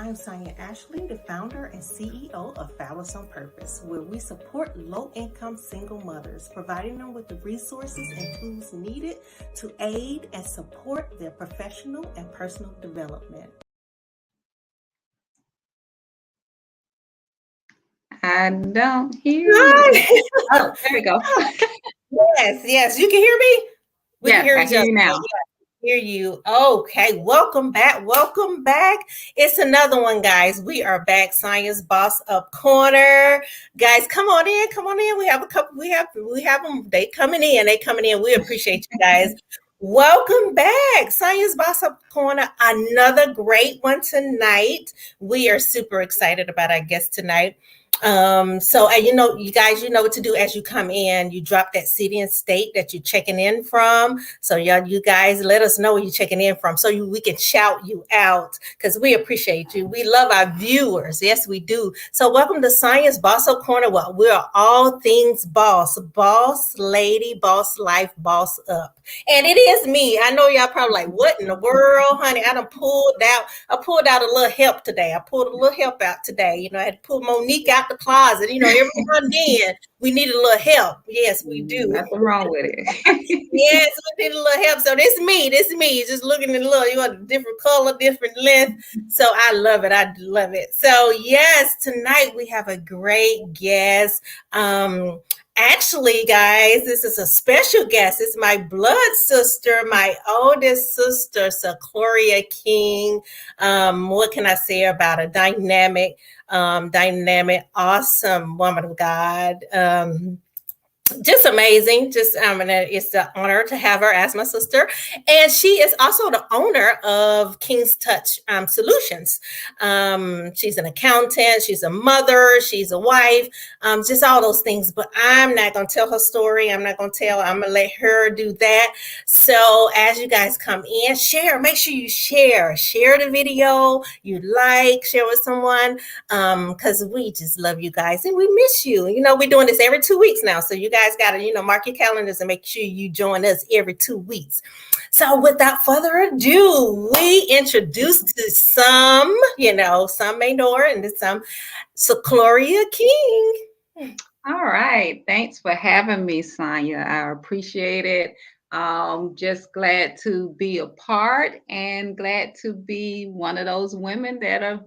I'm Sonya Ashley, the founder and CEO of Phallus on Purpose, where we support low-income single mothers, providing them with the resources and tools needed to aid and support their professional and personal development. I don't hear you. Oh, there we go. Yes, you can hear me? We can hear each other now. Hear you. Okay, welcome back. It's another one, guys. We are back. Science Boss Up Corner. Guys, come on in. We have a couple, we have them. They coming in. We appreciate you guys. Welcome back. Science Boss Up Corner. Another great one tonight. We are super excited about our guest tonight. You guys, you know what to do as you come in. You drop that city and state that you're checking in from. So you guys let us know where you're checking in from so we can shout you out because we appreciate you. We love our viewers. Yes, we do. So welcome to Science Boss Up Corner. Well, we're all things boss lady, boss life, boss up. And it is me. I know y'all probably like, what in the world, honey? I pulled out a little help today. I had to pull Monique out the closet. Every now and then we need a little help. Yes, we do. Nothing wrong with it. Yes, we need a little help. So this me. Just looking at you want a different color, different length. So I love it. So yes, tonight we have a great guest. Actually, guys, this is a special guest. It's my blood sister, my oldest sister, Sonya King. What can I say about a dynamic, awesome woman of God? Just amazing. It's the honor to have her as my sister. And she is also the owner of King's Touch Solutions. She's an accountant. She's a mother. She's a wife. Just all those things. But I'm not going to tell her story. I'm going to let her do that. So as you guys come in, make sure you share the video. Share with someone. Because we just love you guys and we miss you. We're doing this every 2 weeks now. So you guys got to, mark your calendars and make sure you join us every 2 weeks. So without further ado, we introduce to some, some may know her and some Sonya King. All right. Thanks for having me, Sonya. I appreciate it. Just glad to be a part and glad to be one of those women that are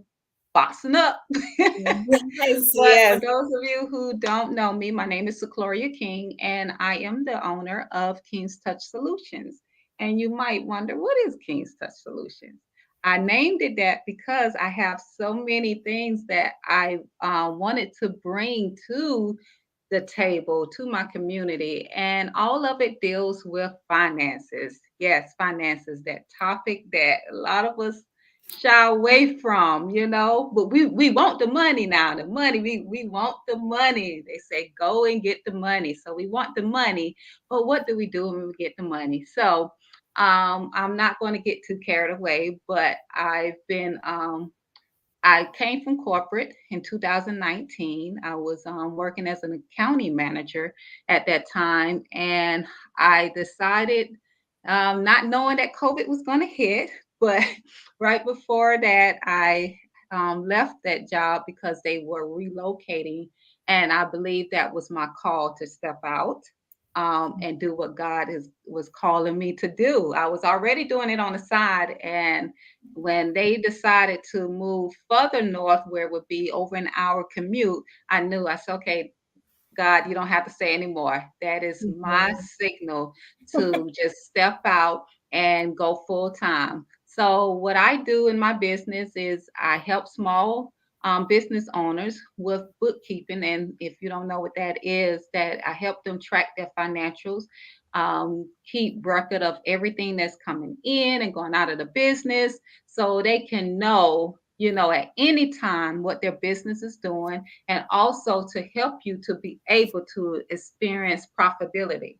bossing up. Yes. For those of you who don't know me, my name is Sonya King, and I am the owner of King's Touch Solutions. And you might wonder, what is King's Touch Solutions? I named it that because I have so many things that I wanted to bring to the table, to my community, and all of it deals with finances. Yes, finances, that topic that a lot of us shy away from, but we want the money now. The money, we want the money. They say go and get the money. So we want the money, but what do we do when we get the money? So I'm not going to get too carried away, but I came from corporate in 2019. I was working as an accounting manager at that time, and I decided, not knowing that COVID was going to hit, but right before that, I left that job because they were relocating, and I believe that was my call to step out and do what God was calling me to do. I was already doing it on the side, and when they decided to move further north, where it would be over an hour commute, I said, okay, God, you don't have to say anymore. That is my signal to just step out and go full time. So what I do in my business is I help small business owners with bookkeeping. And if you don't know what that is, that I help them track their financials, keep record of everything that's coming in and going out of the business so they can know, at any time what their business is doing, and also to help you to be able to experience profitability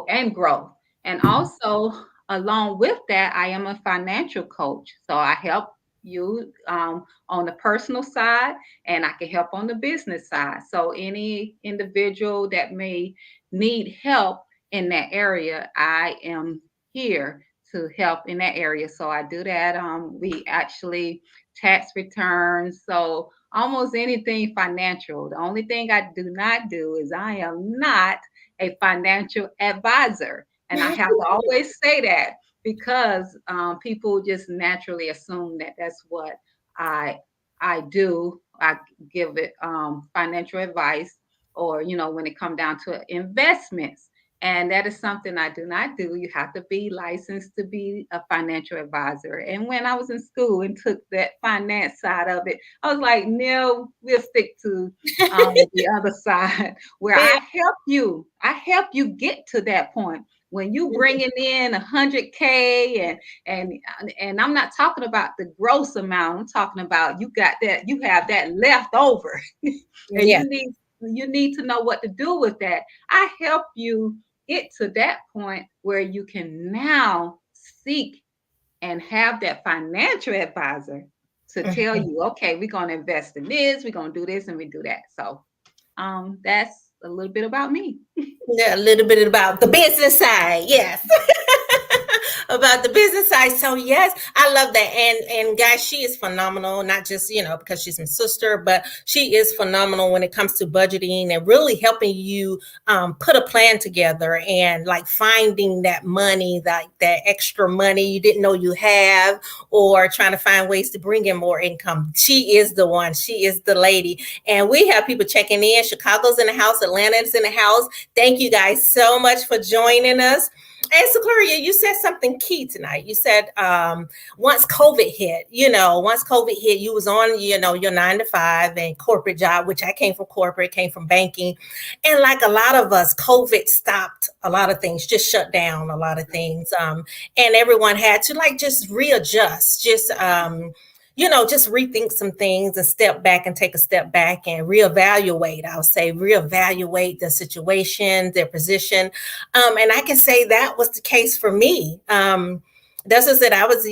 and growth. And also, along with that, I am a financial coach. So I help you on the personal side, and I can help on the business side. So any individual that may need help in that area, I am here to help in that area. So I do that. We actually tax returns. So almost anything financial. The only thing I do not do is I am not a financial advisor. And I have to always say that because people just naturally assume that that's what I I do. I give it financial advice, or when it come down to investments, and that is something I do not do. You have to be licensed to be a financial advisor. And when I was in school and took that finance side of it, I was like, no, we'll stick to the other side where Yeah. I help you get to that point when you bringing in 100K, and I'm not talking about the gross amount. I'm talking about you have that left over, and Yeah. you need to know what to do with that. I help you get to that point where you can now seek and have that financial advisor to tell Mhm. you, okay, we're going to invest in this, we're going to do this, and we do that. So that's a little bit about me. Yeah, a little bit about the business side. Yes. About the business side. So yes, I love that. And guys, she is phenomenal, not just, because she's my sister, but she is phenomenal when it comes to budgeting and really helping you put a plan together and like finding that money, that extra money you didn't know you have, or trying to find ways to bring in more income. She is the one. She is the lady. And we have people checking in. Chicago's in the house. Atlanta's in the house. Thank you guys so much for joining us. And so, Gloria, you said something key tonight. You said once COVID hit, you was on, your 9 to 5 and corporate job, which I came from corporate, came from banking. And like a lot of us, COVID stopped a lot of things, just shut down a lot of things. And everyone had to like just readjust, just rethink some things and step back and take a step back and reevaluate. I'll say reevaluate the situation, their position. And I can say that was the case for me. That's what I said. I was,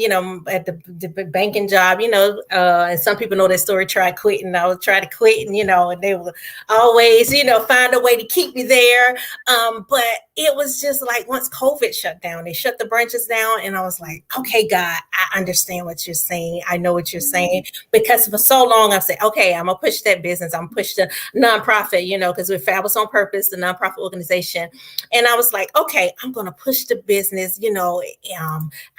at the banking job, and some people know that story, try quitting. I would try to quit, and they would always, find a way to keep me there. But it was just like once COVID shut down, they shut the branches down. And I was like, okay, God, I understand what you're saying. I know what you're saying. Because for so long, I've said, okay, I'm going to push that business. I'm going to push the nonprofit, because we're Fabulous on Purpose, the nonprofit organization. And I was like, okay, I'm going to push the business,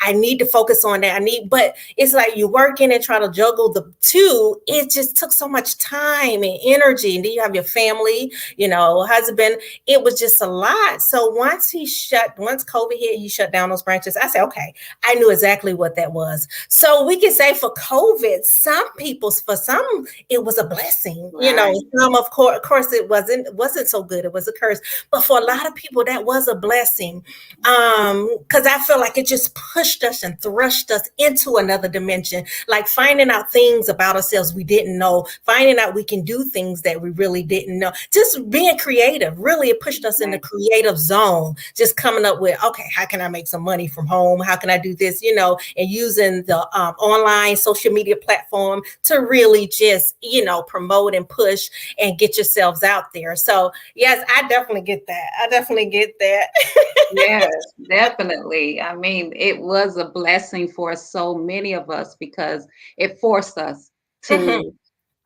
I need to focus on that. But it's like you're working and trying to juggle the two. It just took so much time and energy. And then you have your family, husband. It was just a lot. So once COVID hit, he shut down those branches. I said, okay, I knew exactly what that was. So we can say for COVID, for some, it was a blessing. Right. Some of course it wasn't so good. It was a curse. But for a lot of people, that was a blessing. Because I feel like it just pushed us and thrust us into another dimension, like finding out things about ourselves we didn't know, finding out we can do things that we really didn't know, just being creative. Really, it pushed us in the creative zone, just coming up with, okay, how can I make some money from home? How can I do this, and using the online social media platform to really just, promote and push and get yourselves out there. So yes, I definitely get that. Yes, definitely. I mean, it was a blessing for so many of us because it forced us Mhm.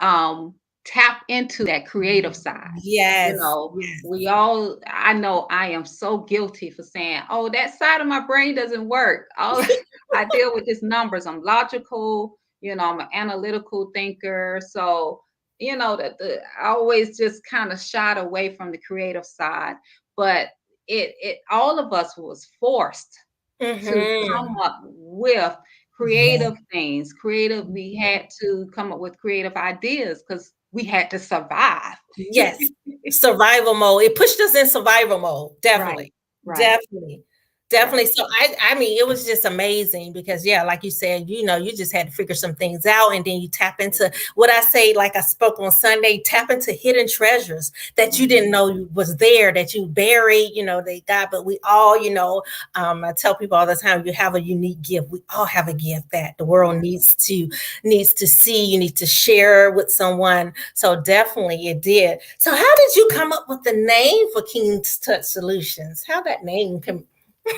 to tap into that creative side. Yes. Yes. I know I am so guilty for saying, oh, that side of my brain doesn't work. All I deal with is numbers. I'm logical, I'm an analytical thinker. So, I always just kind of shied away from the creative side. But it all of us was forced to come Mhm. up with Yeah. creative things. We had to come up with creative ideas because we had to survive. Yes. Survival mode. It pushed us in survival mode. Right, Definitely. right, Definitely. right. Definitely. So I mean, it was just amazing because yeah, like you said, you just had to figure some things out and then you tap into what I say, like I spoke on Sunday, tap into hidden treasures that you didn't know was there, that you buried, they got, but we all, I tell people all the time, you have a unique gift. We all have a gift that the world Yeah. needs to see, you need to share with someone. So definitely it did. So how did you come up with the name for King's Touch Solutions? How that name can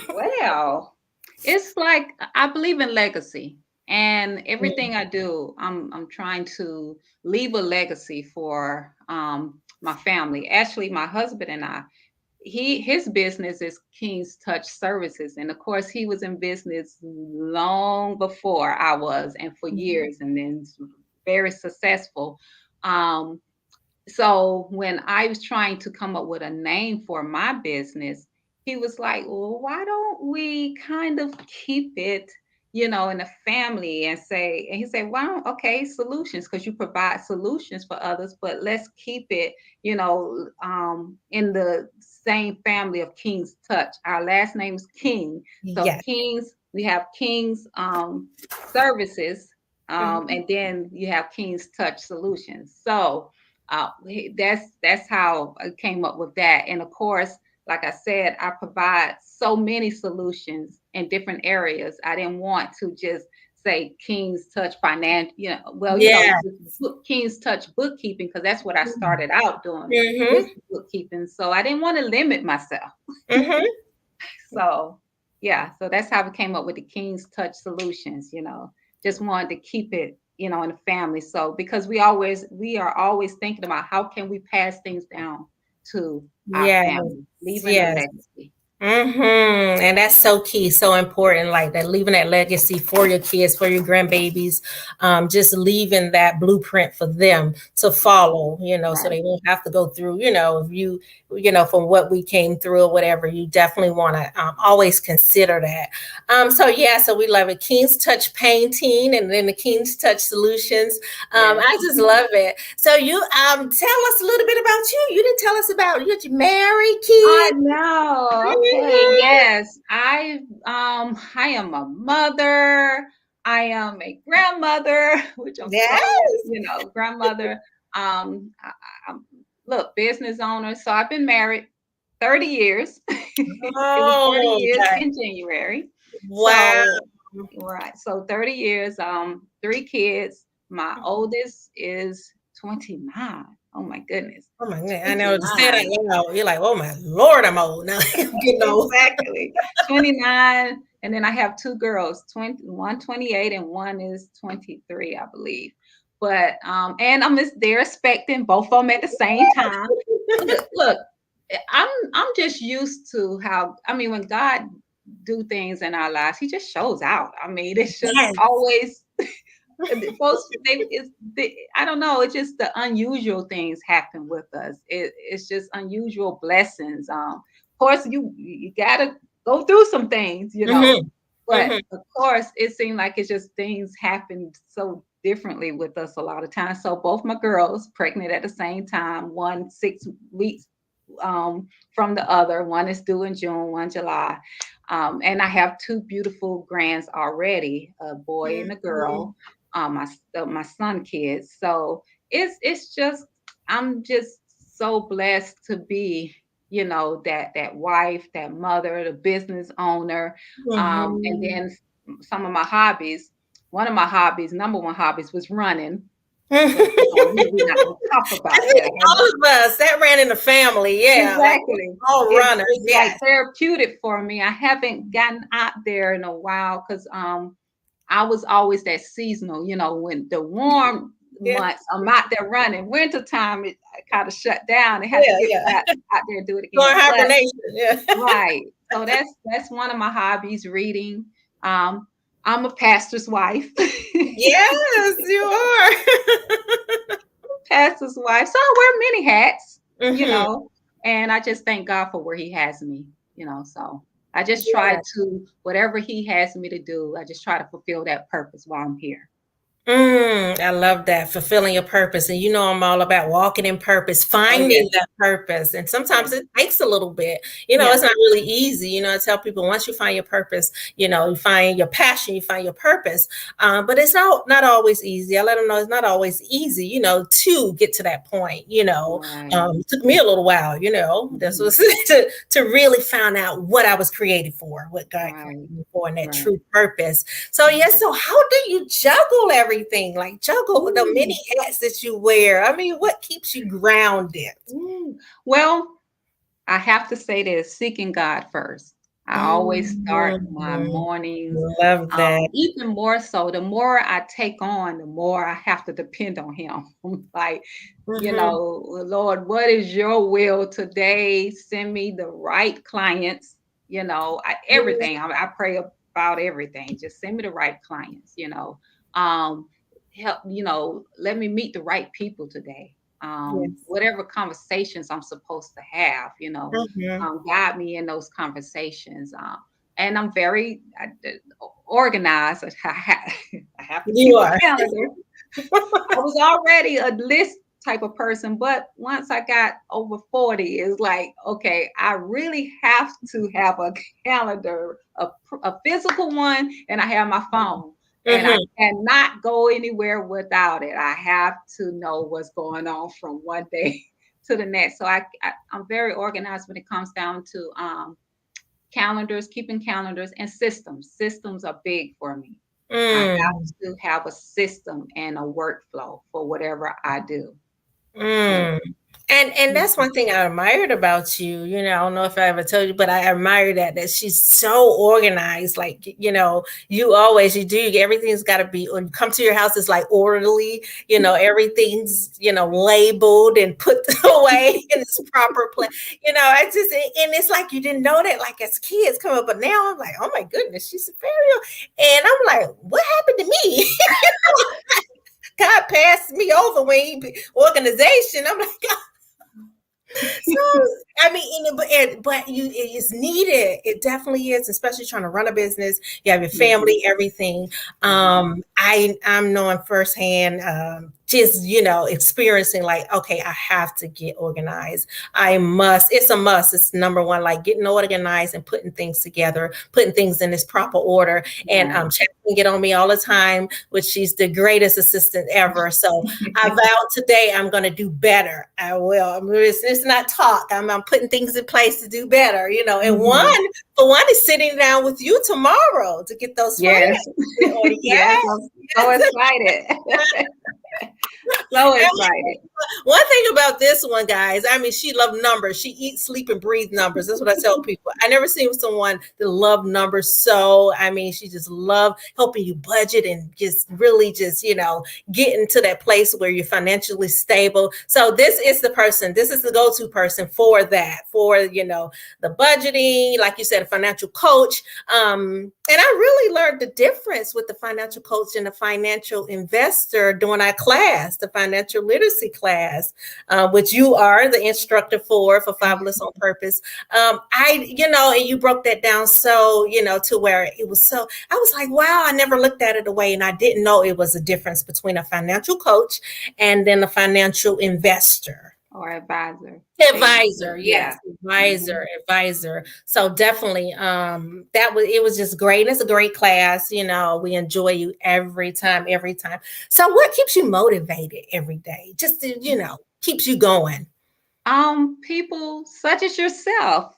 Well, it's like I believe in legacy. And Mm. everything I do, I'm trying to leave a legacy for my family. Actually, my husband and I, his business is King's Touch Services, and of course he was in business long before I was, and for Mhm. years, and then very successful. um so when I was trying to come up with a name for my business, he was like, "Well, why don't we kind of keep it, in the family and say?" And he said, "Well, okay, solutions, because you provide solutions for others, but let's keep it, in the same family of King's Touch. Our last name is King, so Yes. King's. We have King's services, Mhm. and then you have King's Touch Solutions. So." That's how I came up with that. And of course, like I said, I provide so many solutions in different areas. I didn't want to just say King's Touch Finance, Yeah. King's Touch Bookkeeping, because that's what I started out doing, Mhm. just bookkeeping. So I didn't want to limit myself. Mhm. So yeah, so that's how we came up with the King's Touch Solutions. Just wanted to keep it, in the family. So because we are always thinking about how can we pass things down to our Yes. family, leaving a Yes. legacy. And that's so key, so important, like that, leaving that legacy for your kids, for your grandbabies, just leaving that blueprint for them to follow, so Right. they won't have to go through, if from what we came through or whatever. You definitely want to always consider that. So yeah, so we love it. King's Touch Painting and then the King's Touch Solutions. Yes. I just love it. So you tell us a little bit about you. You didn't tell us about you. Married, I kids. know. Okay. Mhm. Yes. I am a mother. I am a grandmother, which I'm so, Yes. grandmother. I'm, look, business owner. So I've been married 30 years. It was 30 Oh, years okay. in January. Wow. So right. So 30 years, three kids. My oldest is 29. Oh my goodness. Oh my God. I know to say that 29. loud. You're like, oh my Lord, I'm old now. I'm getting old. Exactly. 29. And then I have two girls, 28 and one is 23, I believe. But and they're expecting both of them at the same time. Look, I'm just used to how, I mean, when God do things in our lives, he just shows out. I mean, it's just Yes. always folks, I don't know, it's just the unusual things happen with us. It's just unusual blessings. Of course, you gotta go through some things, Mm-hmm. but Mm-hmm. of course it seemed like it's just things happen so differently with us a lot of times. So both my girls pregnant at the same time, one 6 weeks from the other. One is due in June, one July. And I have two beautiful grands already, a boy and a Mm-hmm. girl, my son kids. So it's just, I'm just so blessed to be, that wife, that mother, the business owner. And Mm-hmm. then some of my hobbies. One of my hobbies, number one hobbies, was running. But we're not gonna talk I about think that. all of us that ran in the family. Yeah, like we're Exactly. all runners. It's like Yes. therapeutic for me. I haven't gotten out there in a while because I was always that seasonal, when the warm Yeah. months I'm out there running. Winter time it kind of shut down. They had to Yeah. get Yeah. back out there and do it Going again. But hibernation. Yeah. right. So that's one of my hobbies, reading. Um, I'm a pastor's wife. Yes, you are. Pastor's wife. So I wear many hats, you Mm-hmm. know, and I just thank God for where He has me, So I just try Yeah. to, whatever He has me to do, I just try to fulfill that purpose while I'm here. I love that, fulfilling your purpose. And I'm all about walking in purpose, Oh, yes. finding that purpose. And sometimes Yes. it takes a little bit. It's Yeah. not really easy. I tell people once you find your purpose, you find your passion, you find your purpose. But it's not always easy. I let them know it's not always easy, to get to that point. Right. It took me a little while, this Mhm. was to really find out what I was created for, what God Right. created me for, and that Right. true purpose. So yes, Mhm. so how do you juggle everything? Like juggle the many Ooh. hats that you wear. I mean, what keeps you grounded? Ooh. Well, I have to say this, seeking God first. I always start my Mhm. mornings. Love that. Even more so, the more I take on, the more I have to depend on him. Like, Mhm. Lord, what is your will today? Send me the right clients. Everything. I pray about everything. Just send me the right clients. Um, Help. Let me meet the right people today. Yes. Whatever conversations I'm supposed to have. Mhm. Guide me in those conversations. And I'm very organized. I have to You keep a are. calendar. I was already a list type of person, but once I got over 40, it's like, okay, I really have to have a calendar, a physical one, and I have my phone. And I Mhm. cannot go anywhere without it. I have to know what's going on from one day to the next. So I'm very organized when it comes down to calendars, keeping calendars, and systems. Systems are big for me. I have Mm. to have a system and a workflow for whatever I do. Yeah. Mm. And that's one thing I admired about you. I don't know if I ever told you, but I admire that she's so organized. Like, you do everything's got to be when you come to your house, it's like orderly. Everything's labeled and put away in its proper place. I just and it's like you didn't know that like as kids come up, but now I'm like, oh my goodness, she's superior, and I'm like, what happened to me? God passed me over when organization. I'm like, so I mean, but it is needed. It definitely is, especially trying to run a business. You have your Mhm, family, everything. mhm. I'm knowing firsthand, just experiencing like, okay, I have to get organized. I must. It's a must. It's number one, like getting organized and putting things together, putting things in its proper order. And Yeah. Chapman get on me all the time, which she's the greatest assistant ever. So I vowed today I'm going to do better. I will. It's not talk. I'm putting things in place to do better, And Mhm. for one, is sitting down with you tomorrow to get those Yes. finances in order. Yes, Yes, I'm so yes. excited. So excited. One thing about this one, guys, I mean, she loved numbers. She eats, sleep, and breathe numbers. That's what I tell people. I never seen someone that loved numbers. So, I mean, she just loved helping you budget and just really just, getting to that place where you're financially stable. So this is the person, this is the go-to person for that, for, the budgeting, like you said, a financial coach. And I really learned the difference with the financial coach and the financial investor during our class, the financial literacy class, which you are the instructor for Fabulous on Purpose. And you broke that down so, to where it was so, I was like, wow, I never looked at it away. And I didn't know it was a difference between a financial coach and then a financial investor. Or advisor. Advisor, yes, Yeah. advisor, Mhm. advisor. So definitely, it was just great. It's a great class. We enjoy you every time, every time. So what keeps you motivated every day? Just to, keeps you going. People such as yourself,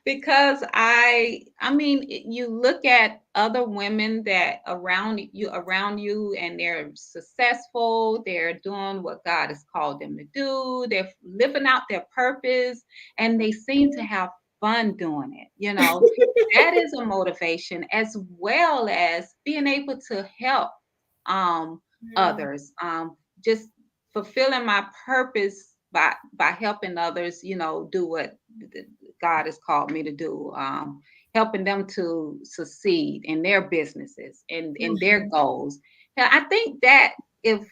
because I mean, you look at other women that around you, and they're successful, they're doing what God has called them to do, they're living out their purpose, and they seem to have fun doing it. That is a motivation, as well as being able to help Mm, others. Just fulfilling my purpose by helping others, do what God has called me to do. Helping them to succeed in their businesses and in their mhm. goals. Now, I think that if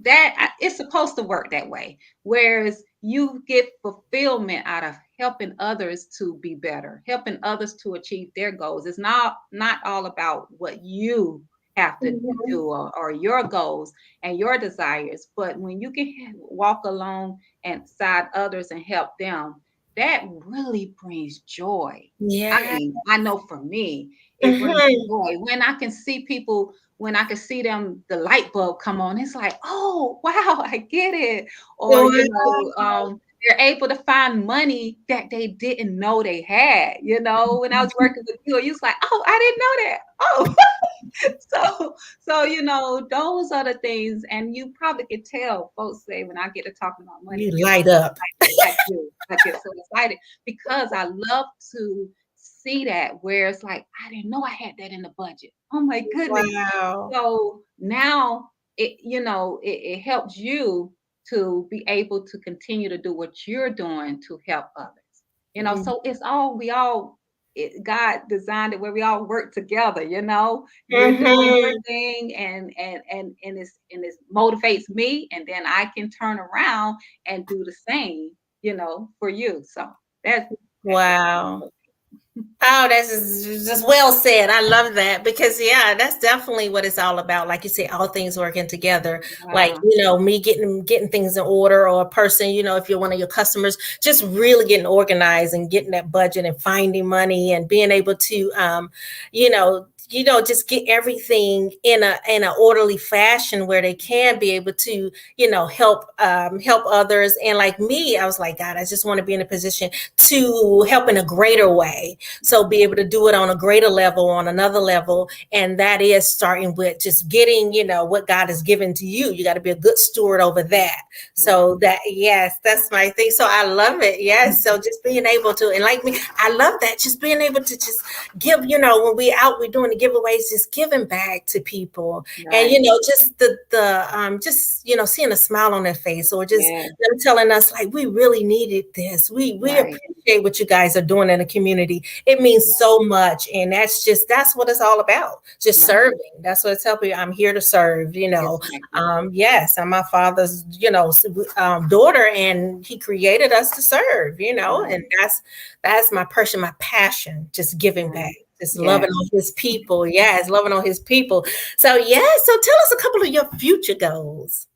it's supposed to work that way, whereas you get fulfillment out of helping others to be better, helping others to achieve their goals. It's not all about what you have to Mhm. do, or your goals and your desires, but when you can walk along and side others and help them, that really brings joy. I Yeah. mean, I know for me it brings Mhm. joy when I can see people, when I can see them, the light bulb come on. It's like, oh wow, I get it. Or they're able to find money that they didn't know they had. When I was working with you, you was like, oh, I didn't know that. Oh, so those are the things, and you probably could tell. Folks say when I get to talking about money, You get light up. I do. I get so excited because I love to see that where it's like, I didn't know I had that in the budget. Oh my goodness. Wow. So now it helps you to be able to continue to do what you're doing to help others. So it's all we all God designed it where we all work together, You're doing your Mm-hmm. thing and it motivates me, and then I can turn around and do the same, for you. So that's just Wow. Oh, that's just well said. I love that because yeah, that's definitely what it's all about. Like you say, all things working together. Like, wow. me getting things in order, or a person, if you're one of your customers, just really getting organized and getting that budget and finding money and being able to just get everything in a orderly fashion where they can be able to, help others. And like me, I was like, God, I just want to be in a position to help in a greater way. So be able to do it on a greater level, on another level. And that is starting with just getting, what God has given to you. You got to be a good steward over that. Right. So that, yes, that's my thing. So I love it. Yes. So just being able to, and like me, I love that. Just being able to just give, when we out, we're doing the giveaways, just giving back to people. And, Right. just just, seeing a smile on their face, or just Yeah. them telling us like, we really needed this. We Right. appreciate what you guys are doing in the community. It means so much. And that's what it's all about. Just Right. serving. That's what it's helping. I'm here to serve. Exactly. Yes, I'm my father's, daughter, and he created us to serve, Right. and that's my passion, just giving back. Right. Just loving Yes. on his people. Yes, loving on his people. So, yeah. So, tell us a couple of your future goals.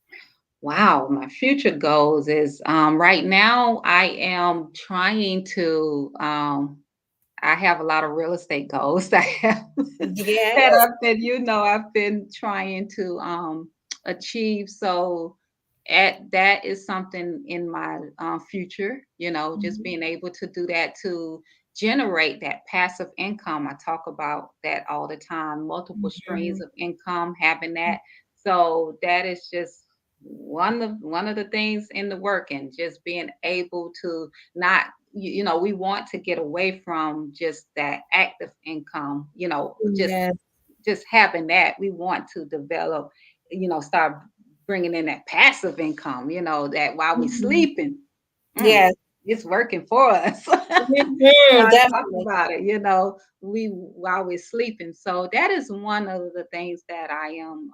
Wow, my future goals is right now I am trying to I have a lot of real estate goals that that Yes. I've been trying to achieve. So that is something in my future, just Mhm. being able to do that to generate that passive income. I talk about that all the time, multiple streams Mhm. of income, having that. So that is just one of the things in the work, and just being able to not we want to get away from just that active income, Yes. just having that. We want to develop, start bringing in that passive income, that while we Mhm. sleeping, mm, Yes. it's working for us. Mhm. I talk Definitely. about it, we while we're sleeping. So that is one of the things that I am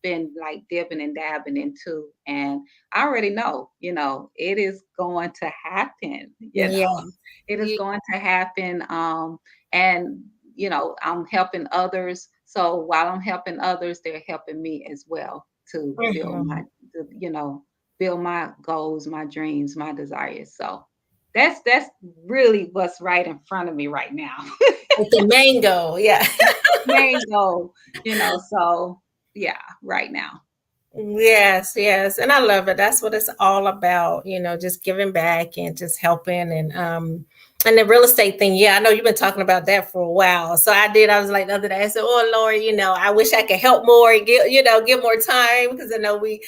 been like dipping and dabbing into. And I already know, it is going to happen. Yeah. It is Ye going to happen. And I'm helping others. So while I'm helping others, they're helping me as well to Mhm. build my goals, my dreams, my desires. So that's really what's right in front of me right now. With the mango, yeah. Main goal, so yeah, right now. Yes, yes. And I love it. That's what it's all about, just giving back and just helping, and the real estate thing. Yeah, I know you've been talking about that for a while. So I was like the other day, I said, "Oh Lord, I wish I could help more and give more time," because I know we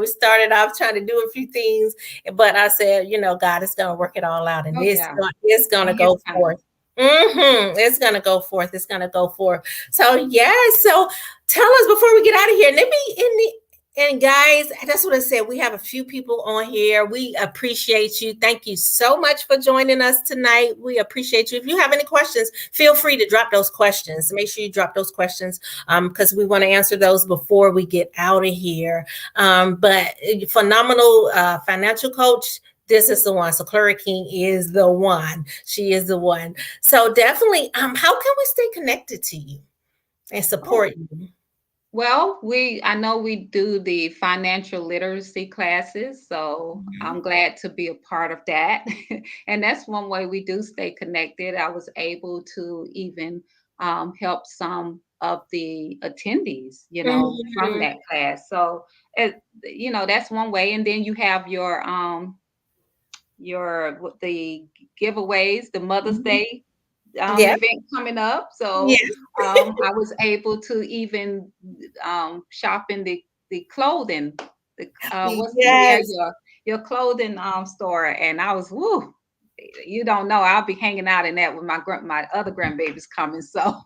started off trying to do a few things, but I said, God is gonna work it all out, and Oh yeah, it's gonna in his go time. forth. It's gonna go forth. It's gonna go forth. So yeah. So tell us before we get out of here. Let me in the and guys, that's what I said. We have a few people on here. We appreciate you. Thank you so much for joining us tonight. We appreciate you. If you have any questions, feel free to drop those questions. Make sure you drop those questions because we want to answer those before we get out of here. But phenomenal financial coach. This is the one. So Clara King is the one. She is the one. So definitely, how can we stay connected to you and Oh, support you? well, I know we do the financial literacy classes, so Mhm. I'm glad to be a part of that. And that's one way we do stay connected. I was able to even help some of the attendees, from Mhm. that class. So, that's one way. And then you have the giveaways, the Mother's Mhm. Day Yeah. event coming up. So Yes. I was able to even shop in the clothing, what's yeah, Yes. your clothing store, and I was woo. you don't know. I'll be hanging out in that with my other grandbabies coming. So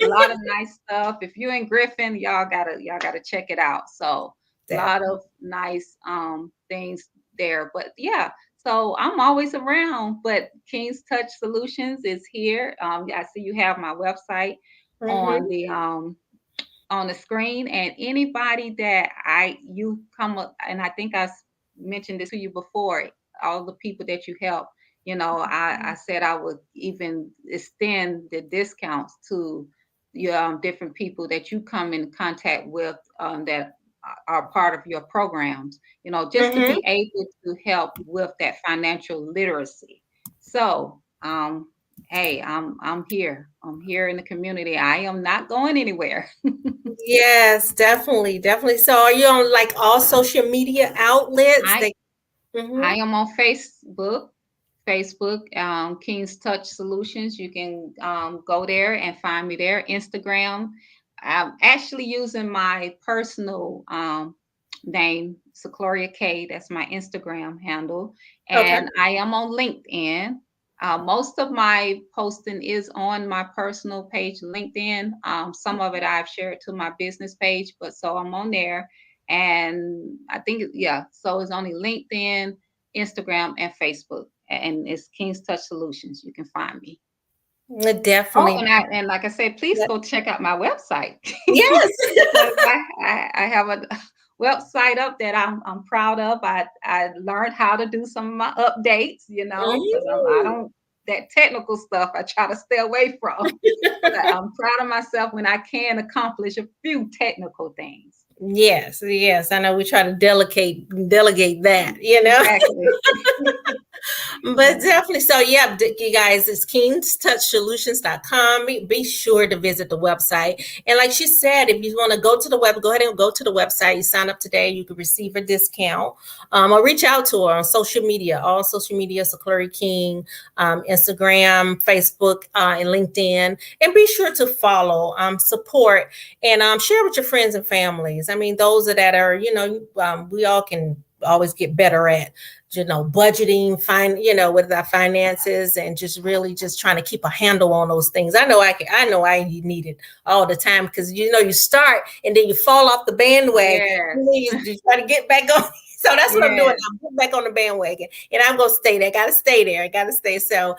a lot of nice stuff. If you're in Griffin, y'all gotta check it out. So a lot of nice things there. But yeah, so I'm always around. But King's Touch Solutions is here. I see you have my website on Mm-hmm. the screen, and anybody that you come up, and I think mentioned this to you before, all the people that you help, I said I would even extend the discounts to your different people that you come in contact with, that are part of your programs, just to Mm-hmm. be able to help with that financial literacy. So hey, I'm here. I'm here in the community. I am not going anywhere. Yes, definitely, definitely. So are you on like all social media outlets? I Mm-hmm. I am on Facebook, King's Touch Solutions. You can go there and find me there. Instagram. I'm actually using my personal name, Secloria K. That's my Instagram handle. Okay. And I am on LinkedIn. Most of my posting is on my personal page, LinkedIn. Some of it I've shared to my business page, but so I'm on there. And I think, yeah, so it's only LinkedIn, Instagram, and Facebook. And it's King's Touch Solutions. You can find me. Oh, Definitely. and like I said, please go check out my website. Yes. Because I have a website up that I'm proud of. I learned how to do some of my updates, because I Mhm. don't that technical stuff I try to stay away from. But I'm proud of myself when I can accomplish a few technical things. Yes, yes. I know we try to delegate that, Exactly. But definitely. So, yeah, you guys, it's kingstouchsolutions.com. Be sure to visit the website. And like she said, if you want to go to the web, go ahead and go to the website. You sign up today, you can receive a discount. Or reach out to her on social media, all social media, so Clary King, Instagram, Facebook, and LinkedIn. And be sure to follow, support, and share with your friends and families. I mean, those that are, we all can always get better at budgeting, with our finances, and just really just trying to keep a handle on those things. I need it all the time, because you start and then you fall off the bandwagon. Yes. You try to get back on. So that's what I'm doing. Yes. I'm getting back on the bandwagon, and I'm gonna stay there. I gotta stay there. I gotta stay. So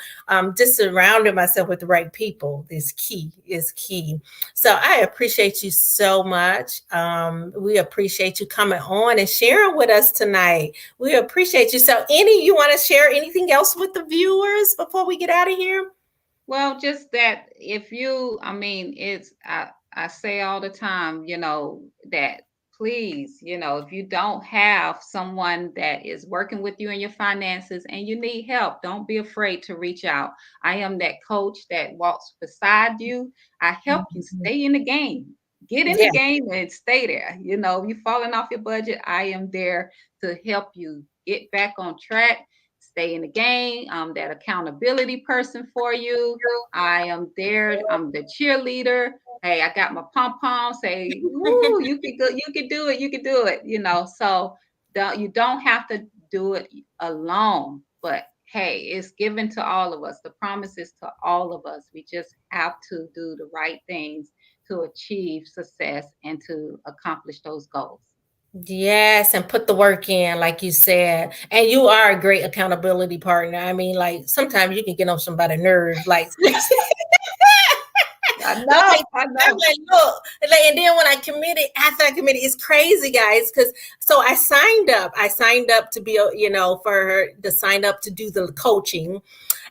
just surrounding myself with the right people is key. Is key. So I appreciate you so much. We appreciate you coming on and sharing with us tonight. We appreciate you. So, Annie, you want to share anything else with the viewers before we get out of here? Well, just that if you, I mean, I say all the time, that please, if you don't have someone that is working with you in your finances and you need help, don't be afraid to reach out. I am that coach that walks beside you. I help you Mhm. stay in the game. Get in the Yeah. game and stay there. You falling off your budget, I am there to help you get back on track, stay in the game. I'm that accountability person for you. I am there. I'm the cheerleader. Hey, I got my pom pom. Say, "Woo, you can go. You can do it. You can do it." So you don't have to do it alone. But hey, it's given to all of us. The promise is to all of us. We just have to do the right things to achieve success and to accomplish those goals. Yes, and put the work in, like you said. And you are a great accountability partner. I mean, like sometimes you can get on somebody's nerves, like I like know. I I'm know. like, look, like, and then when after I committed, it's crazy, guys. Because so I signed up. I signed up to be, for her to sign up to do the coaching.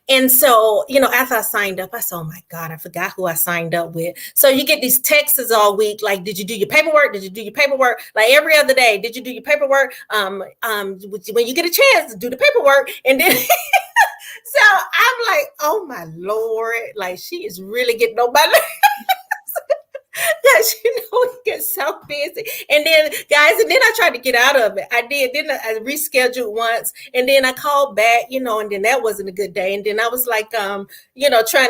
And so, after I signed up, I said, oh my God, I forgot who I signed up with. So you get these texts all week, like, did you do your paperwork? Did you do your paperwork? Like every other day, did you do your paperwork? When you get a chance, do the paperwork. And then so I'm like, oh my Lord, like she is really getting on my nerves. Because we get so busy. And then, guys, and then I tried to get out of it. I did. Then I rescheduled once, and then I called back, and then that wasn't a good day. And then I was like, trying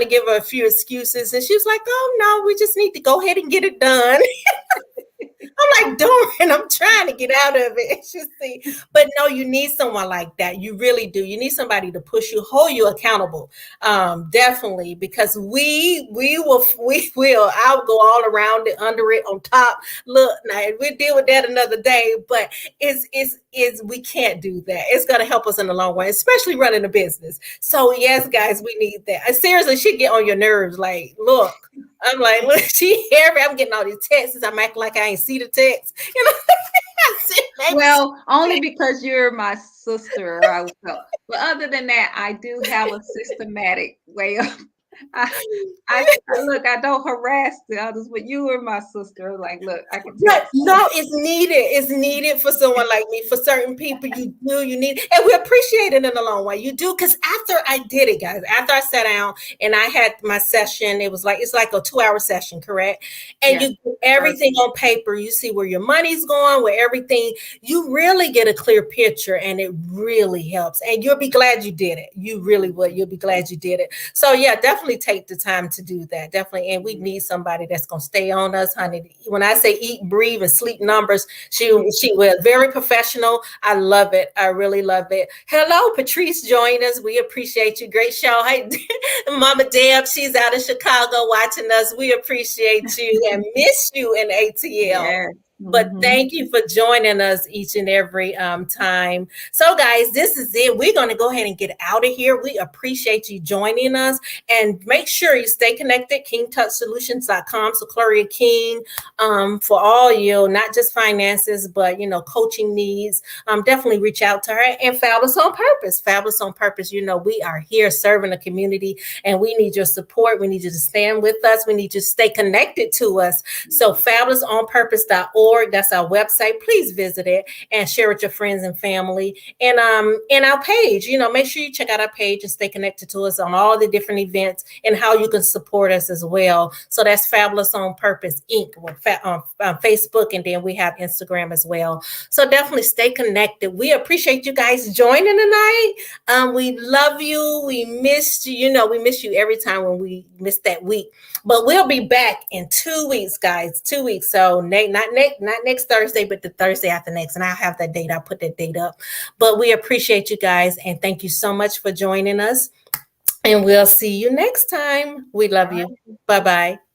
to give her a few excuses, and she was like, "Oh no, we just need to go ahead and get it done." I'm like, doing. I'm trying to get out of it. It's just see, but no, you need someone like that. You really do. You need somebody to push you, hold you accountable. Definitely, because we will. I'll go all around it, under it, on top. Look, now we'll deal with that another day. But is we can't do that. It's gonna help us in the long run, especially running a business. So yes, guys, we need that. Seriously, she get on your nerves. Like, look, I'm like, look, she heavy. I'm getting all these texts. I'm acting like I ain't see the text. You know, maybe. Well, only because you're my sister, I would tell. But other than that, I do have a systematic way of. I, look. I don't harass the others, but you are my sister. Like, look, I can But text. no, it's needed. It's needed for someone like me. For certain people, you do. You need, and we appreciate it in the long way. You do, because after I did it, guys, after I sat down and I had my session, it's like a 2 hour session, correct? And Yes. you do everything on paper. You see where your money's going, where everything. You really get a clear picture, and it really helps. And you'll be glad you did it. You really would. You'll be glad you did it. So yeah, definitely take the time to do that. Definitely, and we need somebody that's gonna stay on us, honey. When I say eat, breathe, and sleep numbers, she was very professional. I love it. I really love it. Hello, Patrice, join us. We appreciate you. Great show. Hey, Mama Deb, she's out in Chicago watching us. We appreciate you and miss you in ATL. Yes. But thank you for joining us each and every time. So, guys, this is it. We're going to go ahead and get out of here. We appreciate you joining us. And make sure you stay connected, kingtouchsolutions.com. So, Gloria King, for all you, not just finances, but, coaching needs, definitely reach out to her. And Fabulous on Purpose. Fabulous on Purpose. We are here serving the community, and we need your support. We need you to stand with us. We need you to stay connected to us. So, fabulousonpurpose.org. That's our website. Please visit it and share with your friends and family. And our page, make sure you check out our page and stay connected to us on all the different events and how you can support us as well. So that's Fabulous on Purpose Inc. on Facebook, and then we have Instagram as well. So definitely stay connected. We appreciate you guys joining tonight. We love you. We missed you. We miss you every time when we miss that week. But we'll be back in 2 weeks, guys. 2 weeks. So not next Thursday, but the Thursday after next. And I'll have that date. I'll put that date up. But we appreciate you guys. And thank you so much for joining us. And we'll see you next time. We love you. Bye-bye.